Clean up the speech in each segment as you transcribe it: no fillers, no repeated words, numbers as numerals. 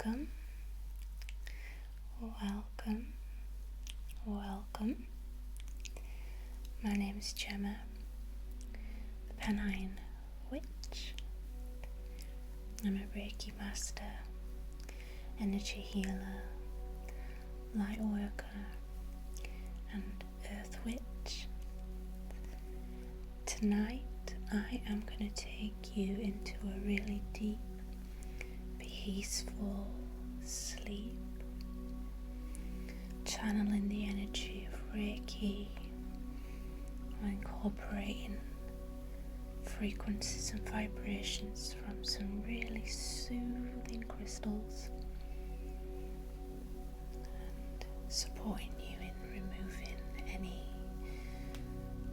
Welcome, welcome, welcome. My name is Gemma, the Pennine Witch. I'm a Reiki master, energy healer, light worker, and earth witch. Tonight I am going to take you into a really deep, peaceful sleep, channeling the energy of Reiki, or incorporating frequencies and vibrations from some really soothing crystals and supporting you in removing any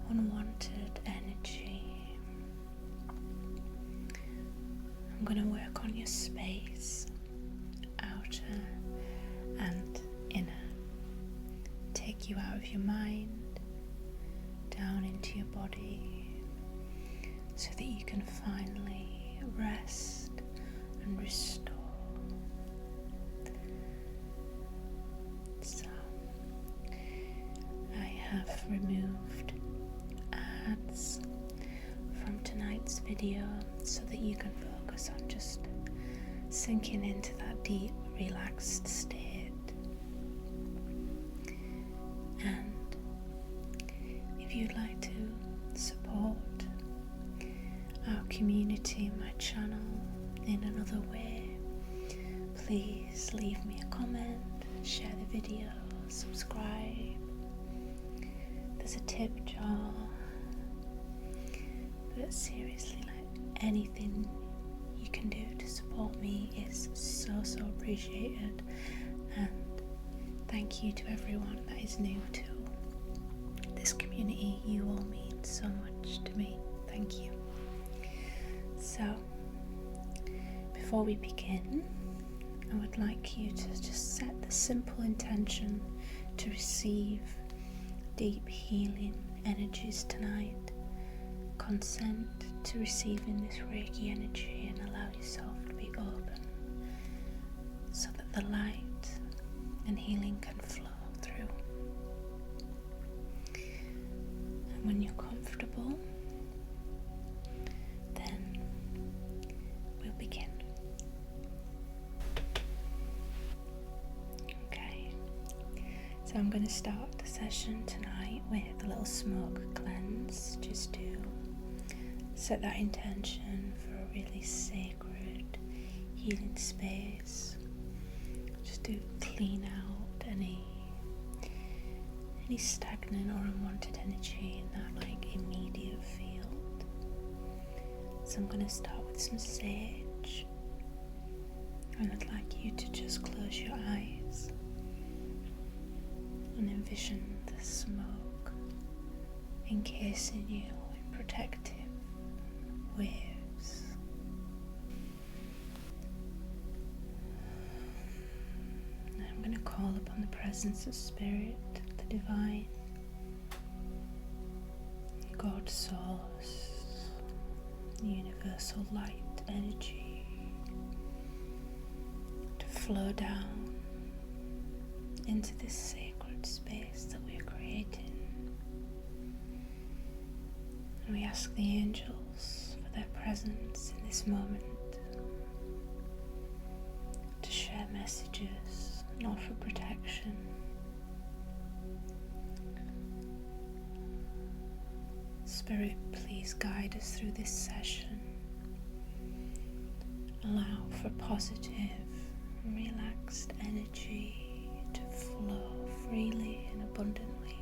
unwanted energy. I'm going to work on your space, outer and inner. Take you out of your mind, down into your body, so that you can finally rest and restore. So, I have removed ads from tonight's video so that you can focus on just sinking into that deep, relaxed state. And if you'd like to support our community, my channel, in another way, please leave me a comment, share the video, subscribe. There's a tip jar, but seriously, like, anything you can do to support me is so appreciated. And thank you to everyone that is new to this community. You all mean so much to me. Thank you. So, before we begin, I would like you to just set the simple intention to receive deep healing energies tonight. Consent to receiving this Reiki energy and allow yourself to be open so that the light and healing can flow through. And when you're comfortable, then we'll begin. Okay, so I'm going to start the session tonight with a little smoke cleanse, just to set that intention for a really sacred healing space, just to clean out any stagnant or unwanted energy in that immediate field. So I'm going to start with some sage, and I'd like you to just close your eyes and envision the smoke encasing you in protective waves. Now I'm going to call upon the presence of Spirit, the Divine, God Source, universal light energy, to flow down into this sacred space that we're creating. And we ask the angels for their presence in this moment, to share messages and offer protection. Spirit, please guide us through this session. Allow for positive, relaxed energy to flow freely and abundantly,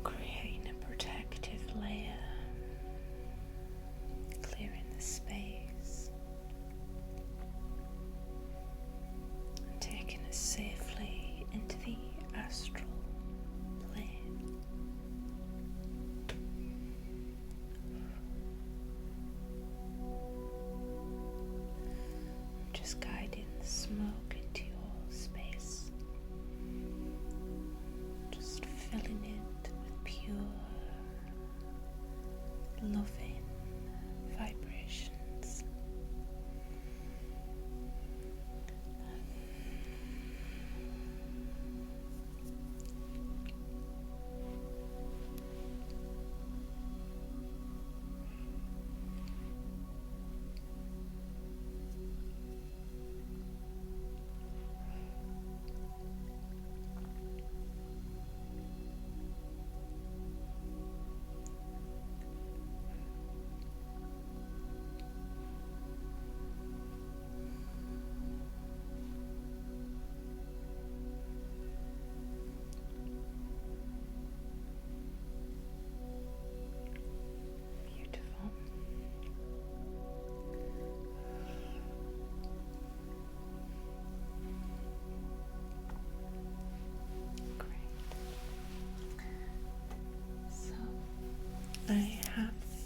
creating a protective layer, clearing the space, and taking us safely into the astral plane.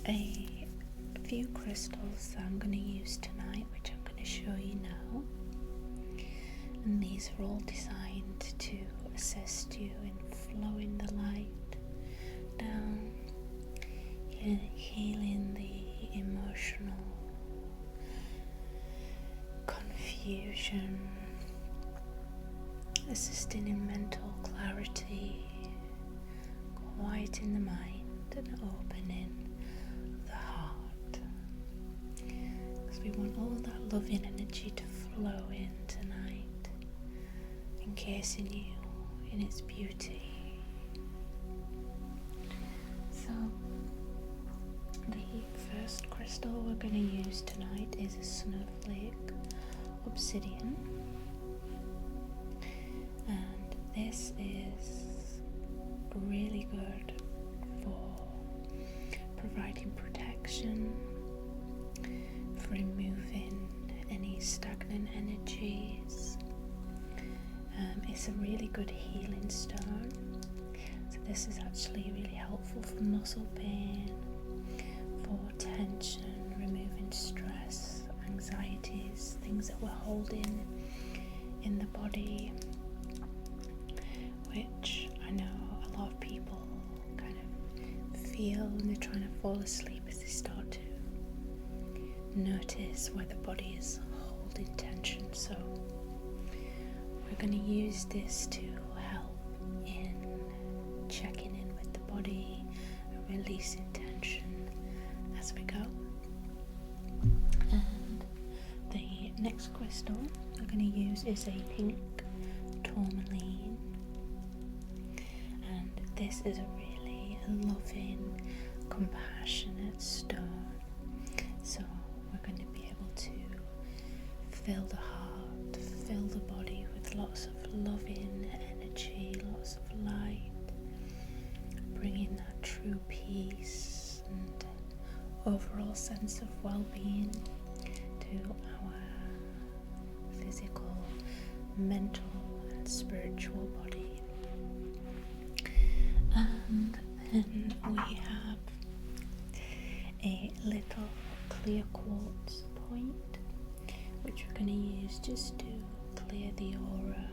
a few crystals that I'm going to use tonight, which I'm going to show you now. And these are all designed to assist you in flowing the light down, healing the emotional confusion, assisting in mental clarity, quieting the mind and opening the heart. Because we want all that loving energy to flow in tonight, encasing you in its beauty. So the first crystal we're going to use tonight is a Snowflake Obsidian, and this is really good for providing protection, for removing any stagnant energies. It's a really good healing stone, so this is actually really helpful for muscle pain, for tension, removing stress, anxieties, things that we're holding in the body, which I know a lot of people kind of feel when they're trying to fall asleep, as they start to notice where the body is holding tension. So we're going to use this to help in checking in with the body and releasing tension as we go. And the next crystal we're going to use is a pink Tourmaline, and this is a really loving, compassionate stone. So we're going to be able to fill the heart, fill the body with lots of loving energy, lots of light, bringing that true peace and overall sense of well-being to our physical, mental and spiritual body. And then we have a little clear quartz point, which we're going to use just to clear the aura.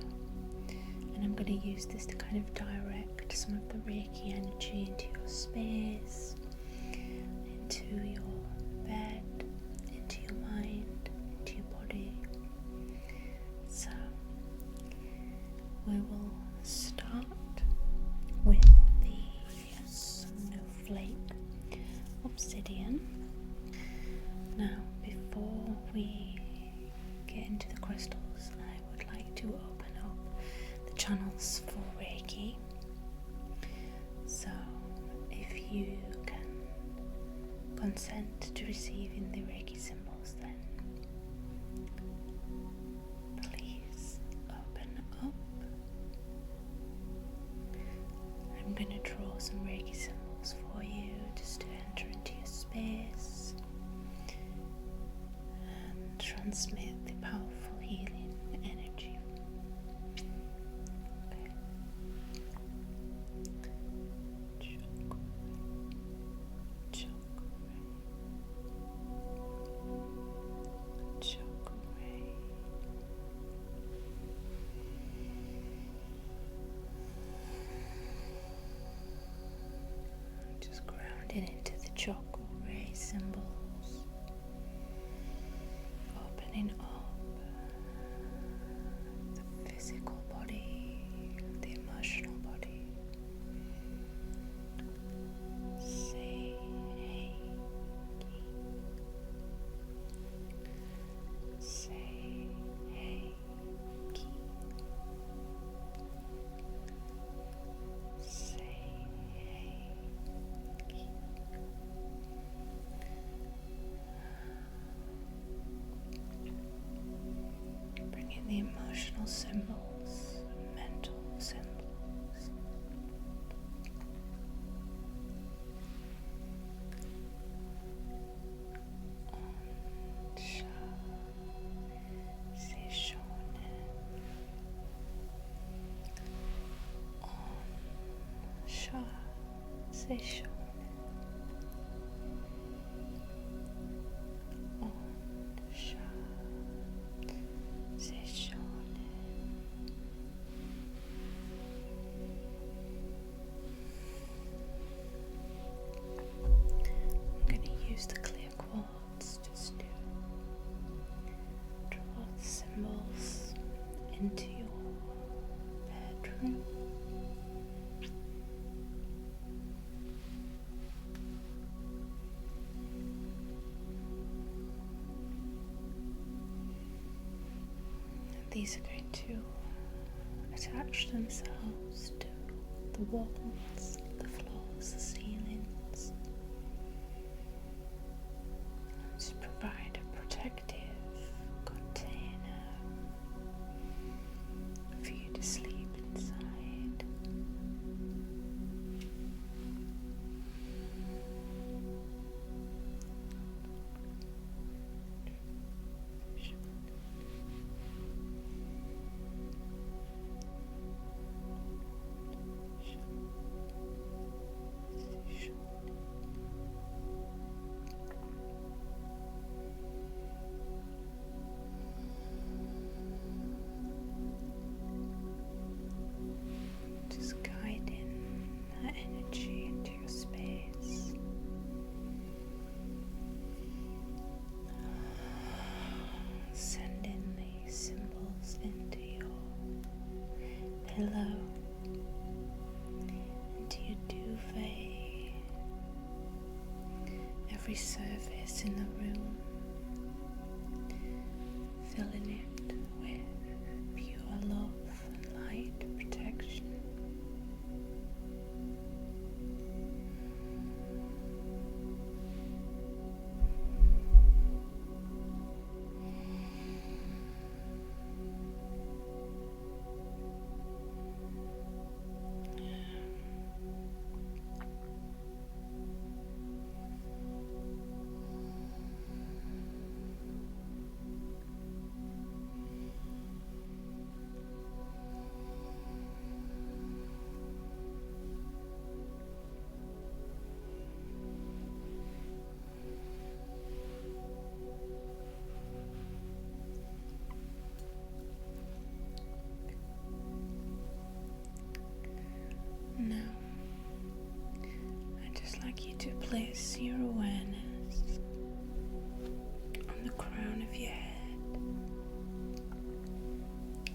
And I'm going to use this to kind of direct some of the Reiki energy into your space, into your bed, into your mind, into your body. So we will start with the Snowflake Obsidian. Now, before we get into the crystals, I would like to open up the channels for Reiki. So if you can consent to receiving the Reiki symbols, then please open up. I'm going to draw some Reiki symbols for you just to enter into your space and transmit the powerful healing energy. Okay. Just grounding into the chakra ray symbols, opening up the physical body, the emotional body. Say Reiki. Say Reiki. Say Reiki. Bringing the emotional symbols, mental symbols. On Sha Se Shonen. On Sha Se Shonen. these are going to attach themselves to the walls, the floors, the ceilings, to provide a protective container for you to sleep inside. Just guiding that energy into your space. Sending these symbols into your pillow, into your duvet, every surface in the room, filling it with pure love and light protection. Now, I'd just like you to place your awareness on the crown of your head,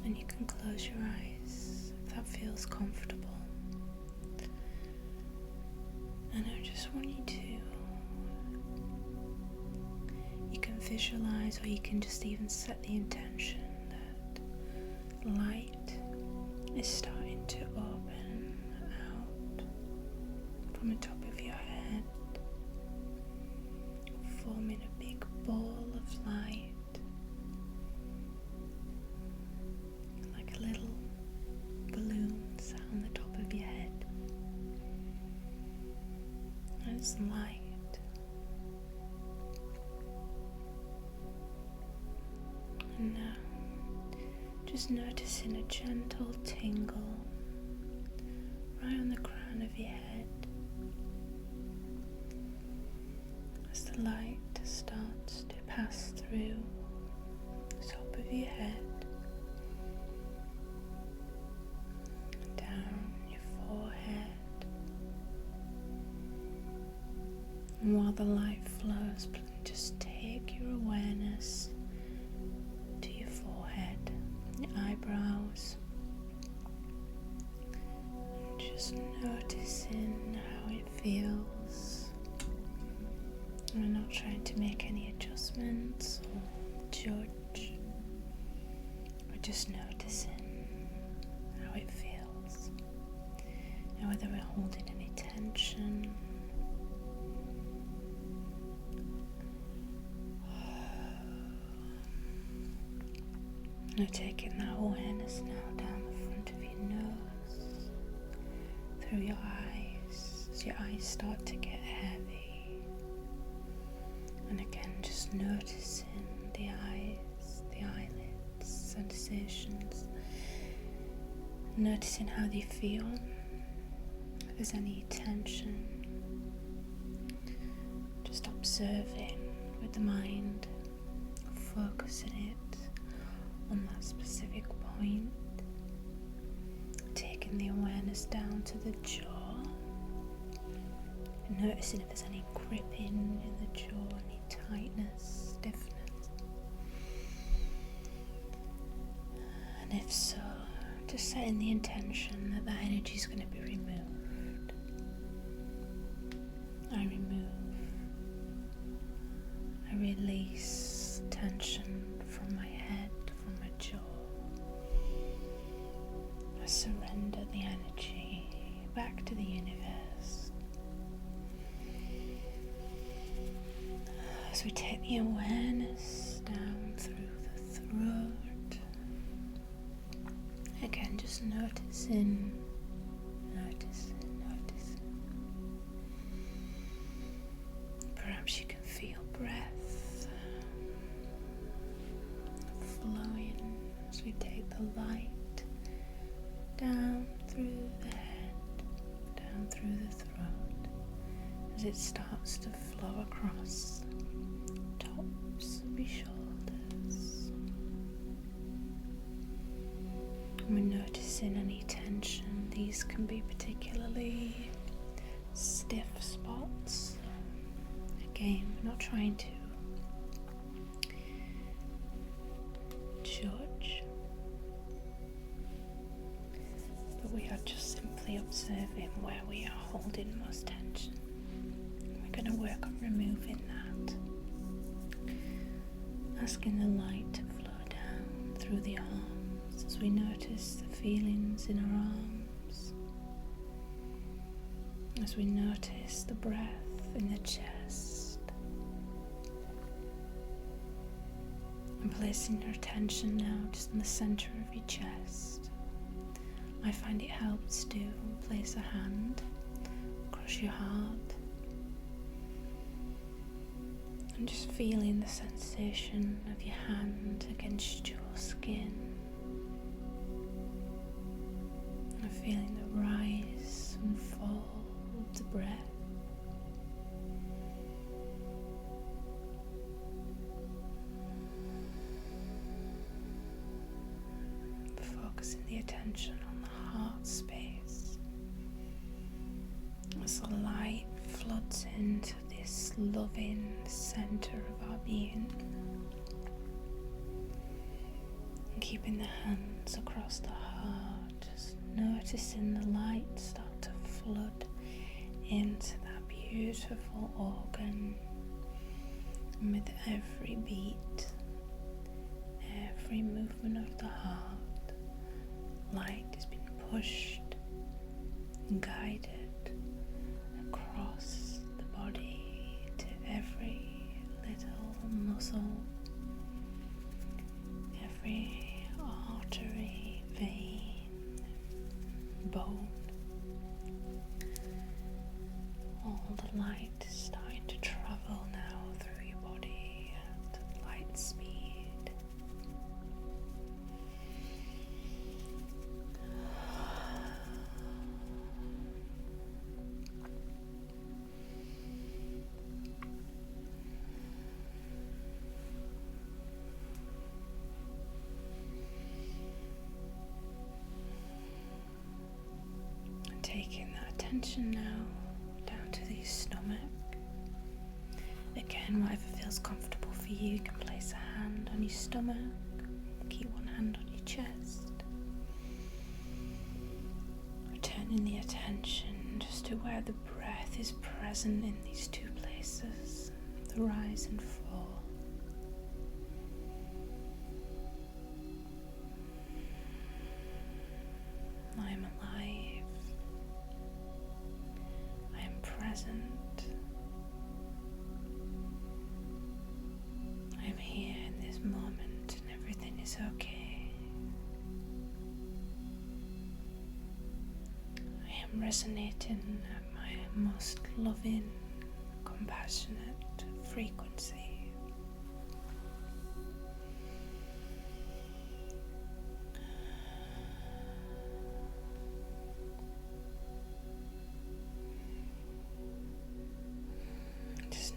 and you can close your eyes if that feels comfortable. And I just want you to, you can visualize, or you can just even set the intention that light is starting to open out from the top of your head, forming a big ball of light, like a little balloon sat on the top of your head. And it's light. And now, just noticing a gentle tingle right on the crown of your head as the light starts to pass through the top of your head, down your forehead. And while the light flows, just take your awareness to your forehead, your eyebrows, and just noticing how it feels. We're not trying to make any adjustments or judge. We're just noticing how it feels, and whether we're holding any tension. Now taking that awareness now down the front of your nose, through your eyes, as your eyes start to get heavy. And again, just noticing the eyes, the eyelids, sensations. Noticing how they feel, if there's any tension. Just observing with the mind, focusing it on that specific point, taking the awareness down to the jaw, and noticing if there's any gripping in the jaw, any tightness, stiffness, and if so, just setting the intention that that energy is going to be removed. I release tension from my head, from my jaw. surrender the energy back to the universe. As we take the awareness down through the throat, again just noticing. Perhaps you can feel breath flowing as we take the light down through the head, down through the throat, as it starts to flow across the tops of your shoulders. And we're noticing any tension. These can be particularly stiff spots. Again, we're not trying to judge, but we are just simply observing where we are holding most tension. We're going to work on removing that, asking the light to flow down through the arms as we notice the feelings in our arms, as we notice the breath in the chest, and placing your attention now just in the center of your chest. I find it helps to place a hand across your heart and just feeling the sensation of your hand against your skin, and feeling the rise and fall of the breath. Focusing the attention on the heart space as the light floods into this loving center of our being, and keeping the hands across the heart, just noticing the light start to flood into that beautiful organ. And with every beat, every movement of the heart, light has been pushed and guided across the body to every little muscle, every artery, vein, bone. All the light is starting to travel now through your body at light speed. Taking that attention now down to the stomach. Again, whatever feels comfortable for you, you can place a hand on your stomach, keep one hand on your chest. Returning the attention just to where the breath is present in these two places, the rise and fall. I am alive. I am present. I am here in this moment and everything is okay. I am resonating at my most loving, compassionate frequency.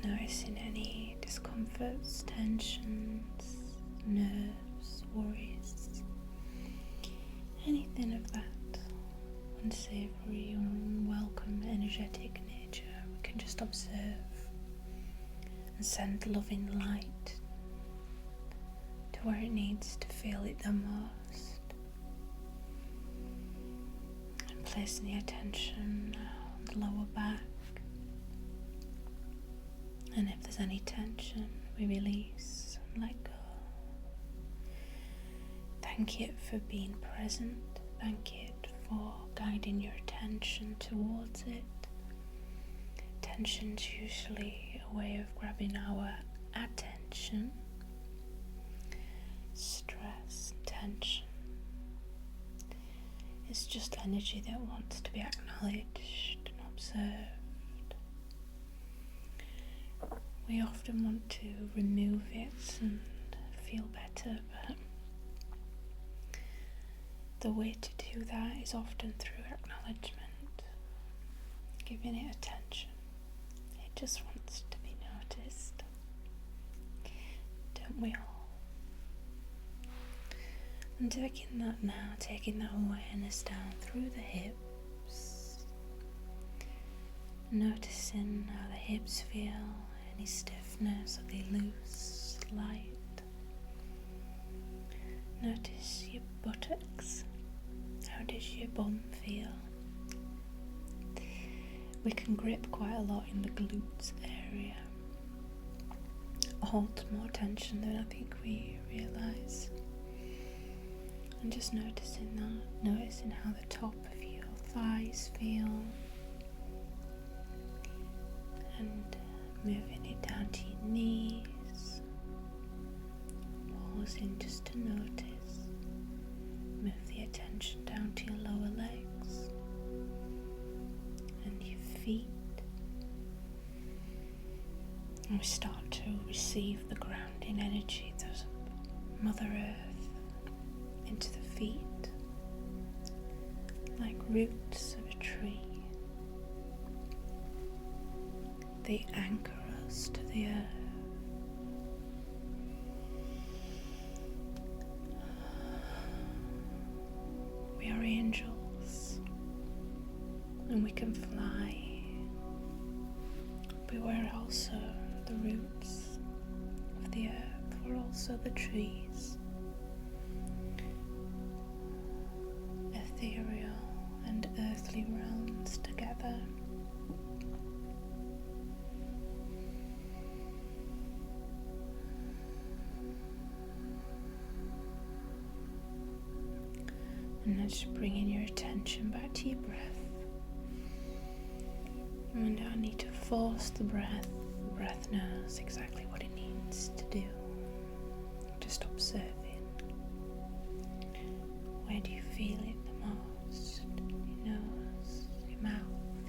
Noticing any discomforts, tensions, nerves, worries, anything of that unsavory or unwelcome energetic nature, we can just observe and send loving light to where it needs to feel it the most. And placing the attention on the lower back. And if there's any tension, we release and let go. Thank it for being present. Thank it for guiding your attention towards it. Attention's usually a way of grabbing our attention. Stress, tension, it's just energy that wants to be acknowledged and observed. We often want to remove it and feel better, but the way to do that is often through acknowledgement, giving it attention. It just wants to be noticed, don't we all? And taking that awareness down through the hips, noticing how the hips feel, any stiffness, are they loose, light. Notice your buttocks, how does your bum feel? We can grip quite a lot in the glutes area, hold more tension than I think we realise. And just noticing that, noticing how the top of your thighs feel, and moving it down to your knees, pausing just to notice, move the attention down to your lower legs and your feet, and we start to receive the grounding energy, those Mother Earth, into the feet, like roots of a tree. They anchor us to the earth. We are angels and we can fly, but we're also the roots of the earth, we're also the trees. Ethereal and earthly realms together. And then just bringing your attention back to your breath. And I don't need to force the breath. The breath knows exactly what it needs to do. Just observing. Where do you feel it the most? Your nose, your mouth,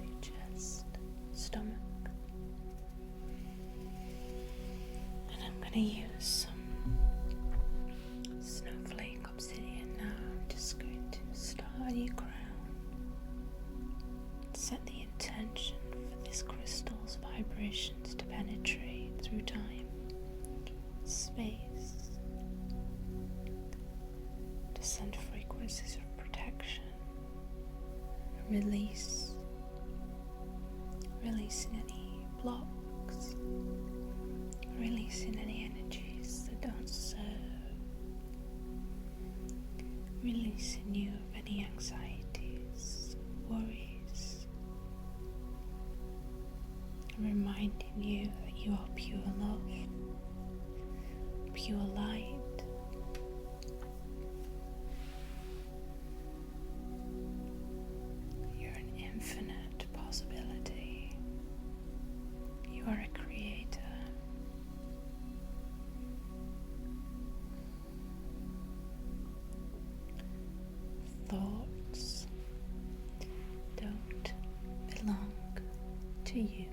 your chest, stomach. And I'm going to use some Snowflake Obsidian now. I'm just going to start on your crown. Set the intention for this crystal's vibrations to penetrate through time, space, to send frequencies of protection, releasing any blocks, releasing any energies that don't serve, releasing you of any anxieties, worries, reminding you that you are pure love, pure light. You're an infinite possibility. You are a creator. Thoughts don't belong to you.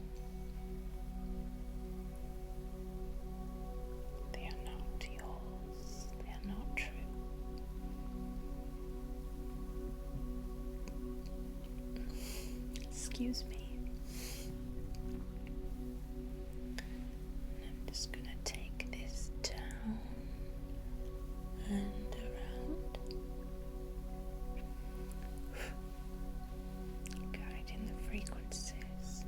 They are not yours. They are not true. Excuse me. I'm just going to take this down and around, guiding the frequencies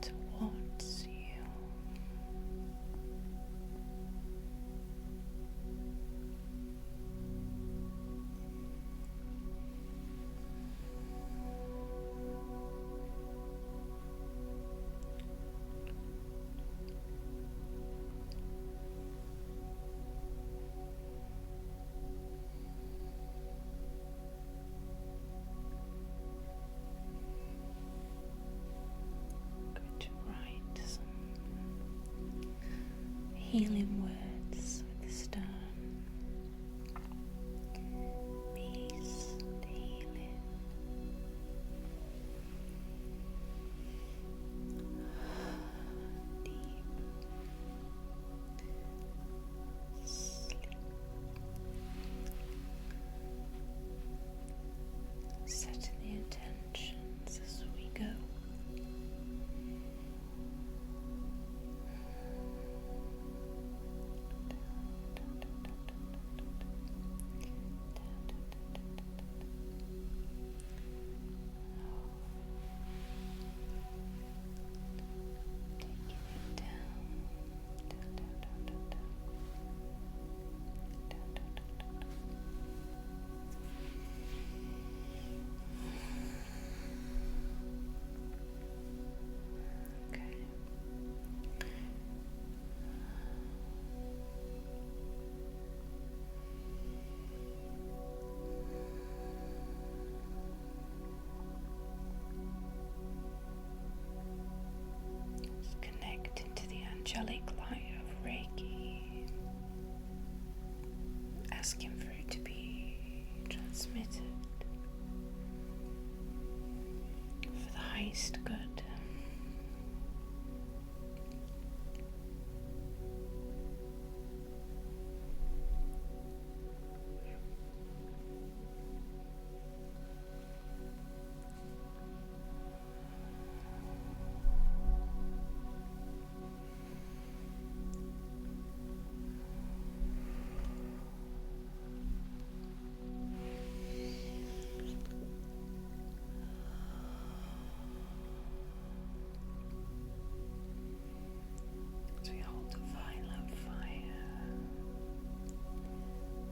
towards you. healing words with the stone. Peace and healing. Deep sleep. Setting the intentions as we go. Angelic light of Reiki, asking for it to be transmitted for the highest good.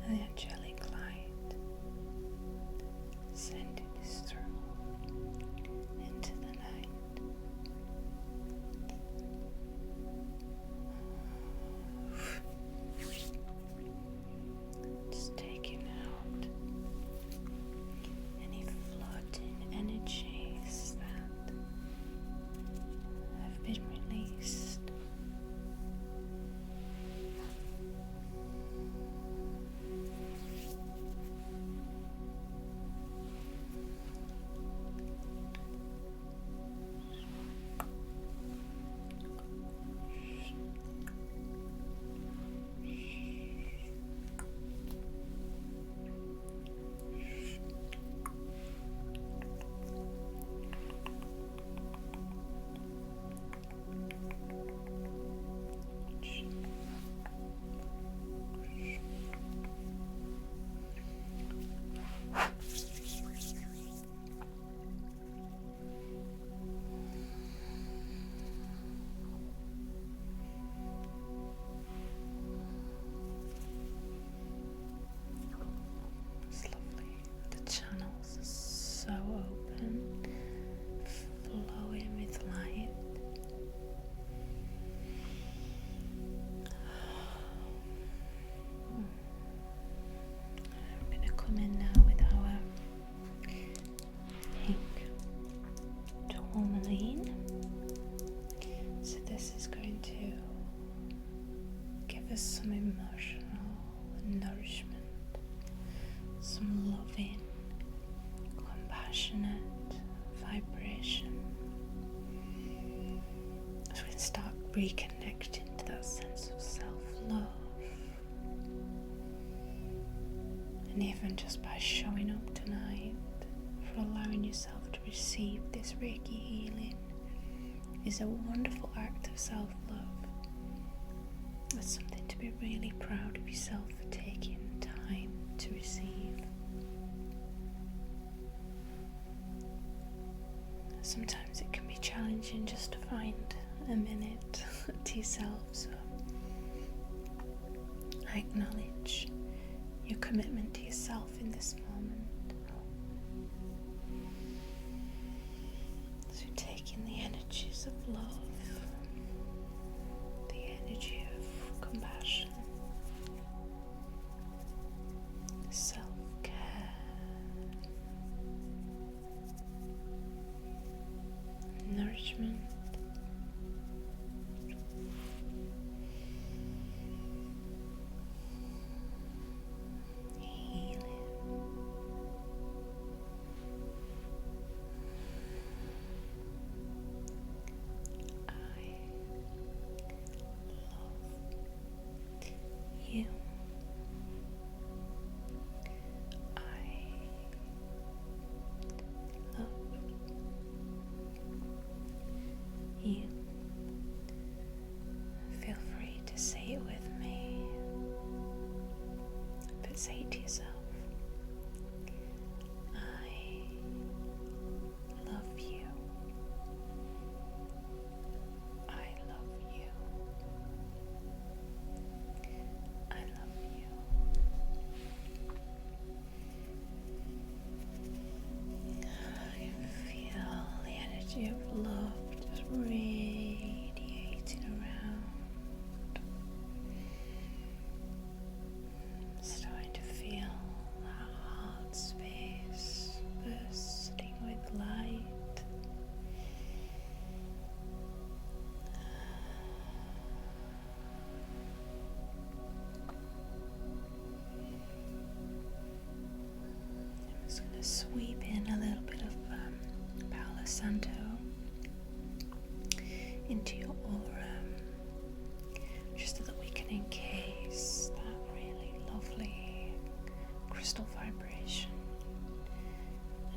The angelic light sending this through into the night. Just taking out any floating energies that have been released. So open, flowing with light. I'm going to come in now with our pink Tourmaline. So this is going to give us some emotional nourishment, some loving, compassionate vibration, so we can start reconnecting to that sense of self-love, and even just by showing up tonight, for allowing yourself to receive this Reiki healing is a wonderful act of self-love. It's something to be really proud of yourself for taking time to receive. Sometimes it can be challenging just to find a minute to yourself, so I acknowledge your commitment to yourself in this moment. So taking the energies of love, the energy of compassion, self-care, nourishment, say to yourself, I love you. I love you. I love you. I can feel the energy of love just radiating around. Starting to feel that heart space bursting with light. I'm just going to sweep in a little bit of Palo Santo into your aura, just so that we can encase that really lovely crystal vibration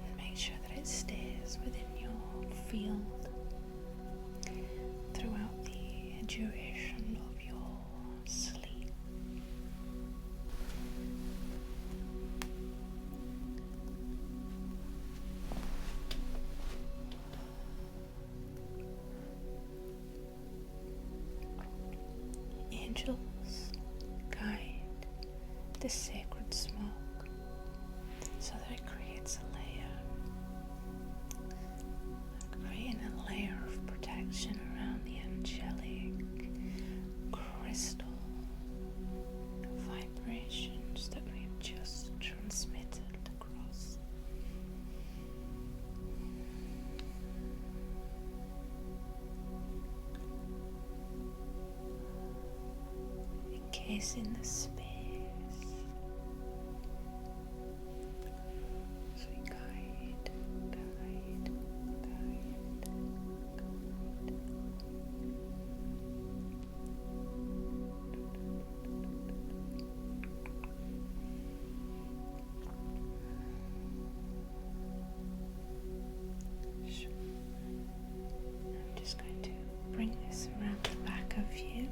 and make sure that it stays within your field throughout the duration of your sleep. Angels guide the sacred smoke so that it creates a layer, creating a layer of protection around the angelic crystal vibrations that we've just transmitted across. Encasing the space as we guide. I'm just going to bring this around the back of you.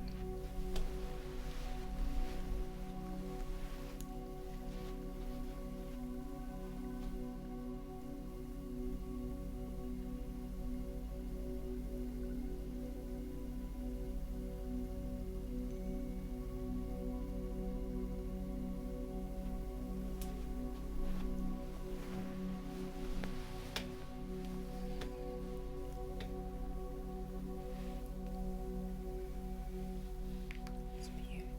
It's beautiful.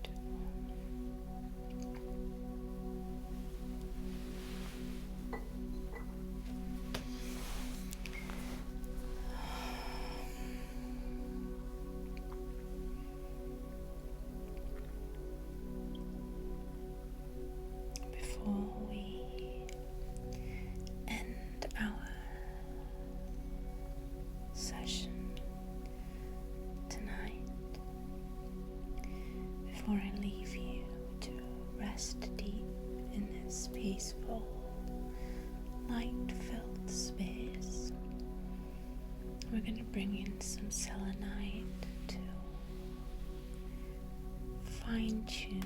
Before we end our session tonight, before I leave you to rest deep in this peaceful, light-filled space, we're going to bring in some selenite to fine-tune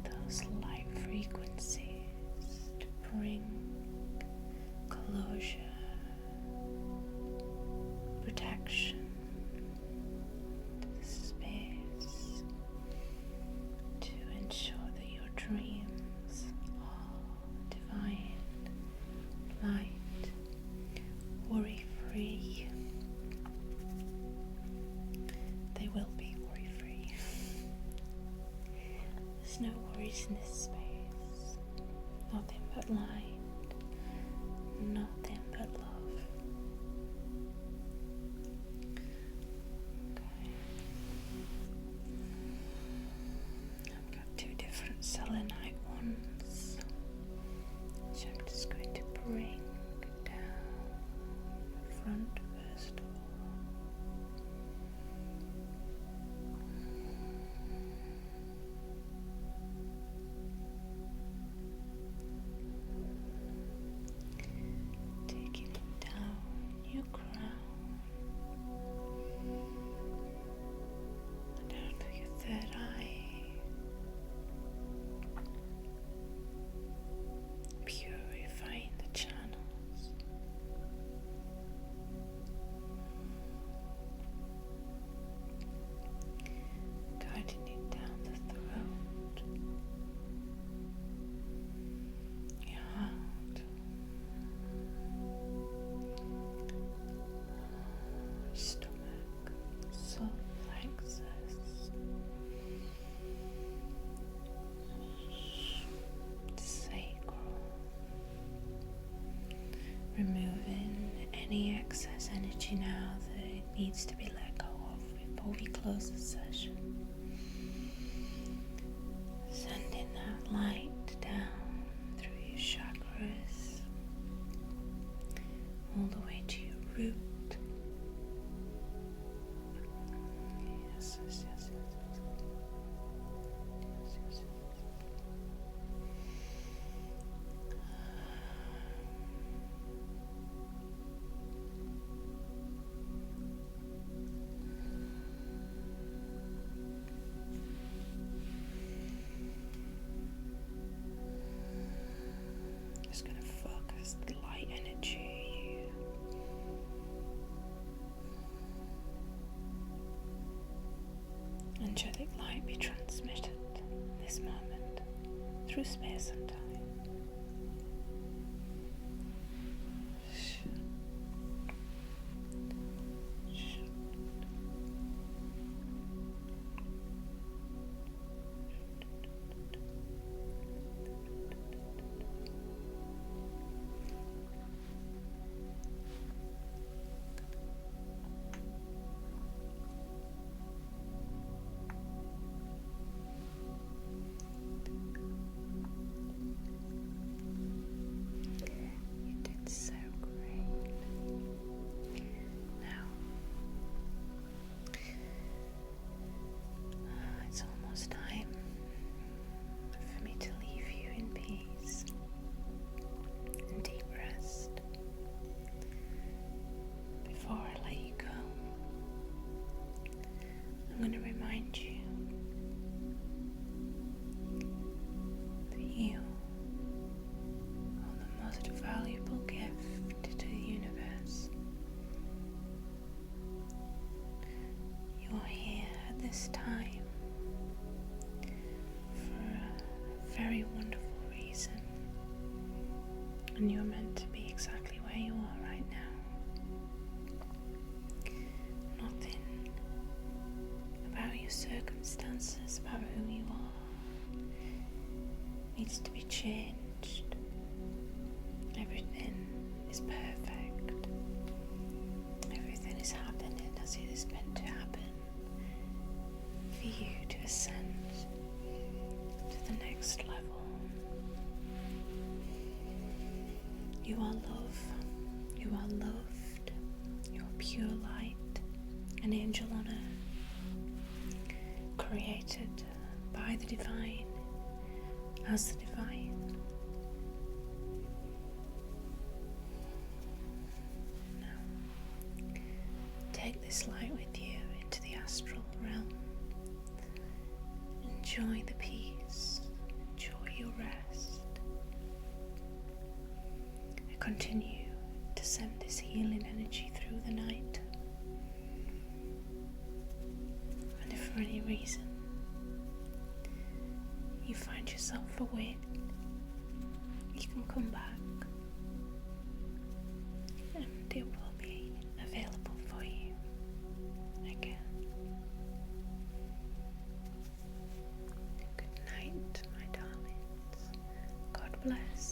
those light frequencies, to bring closure, protection to the space, to ensure that your dreams are divine, light, worry-free. They will be worry-free. There's no worries in this space. Nothing but light. Nothing but love. Okay. I've got two different selenite ones, which I'm just going to bring down the front first of all. Taking it down your crown, down to your third eye, needs to be let go of before we close the session. Sending that light down through your chakras, all the way to your root. Yes, yes, yes, yes. Yes, yes, yes. Just going to focus the light energy. Angelic light be transmitted this moment through space and time. So great. Now, it's almost time for me to leave you in peace and deep rest. Before I let you go, I'm going to remind you that you are the most valuable gift to the universe. You are here at this time for a very wonderful reason, and you're meant to be exactly where you are right now. Nothing about your circumstances, about who you are, needs to be changed. Everything is perfect. Everything is happening as it is meant to happen for you to ascend to the next level. You are love. You are loved. You are pure light, an angel on earth, created by the divine as the divine. Take this light with you into the astral realm. Enjoy the peace. Enjoy your rest. And continue to send this healing energy through the night. And if for any reason you find yourself awake, you can come back and it will be available for you again. Good night, my darlings. God bless.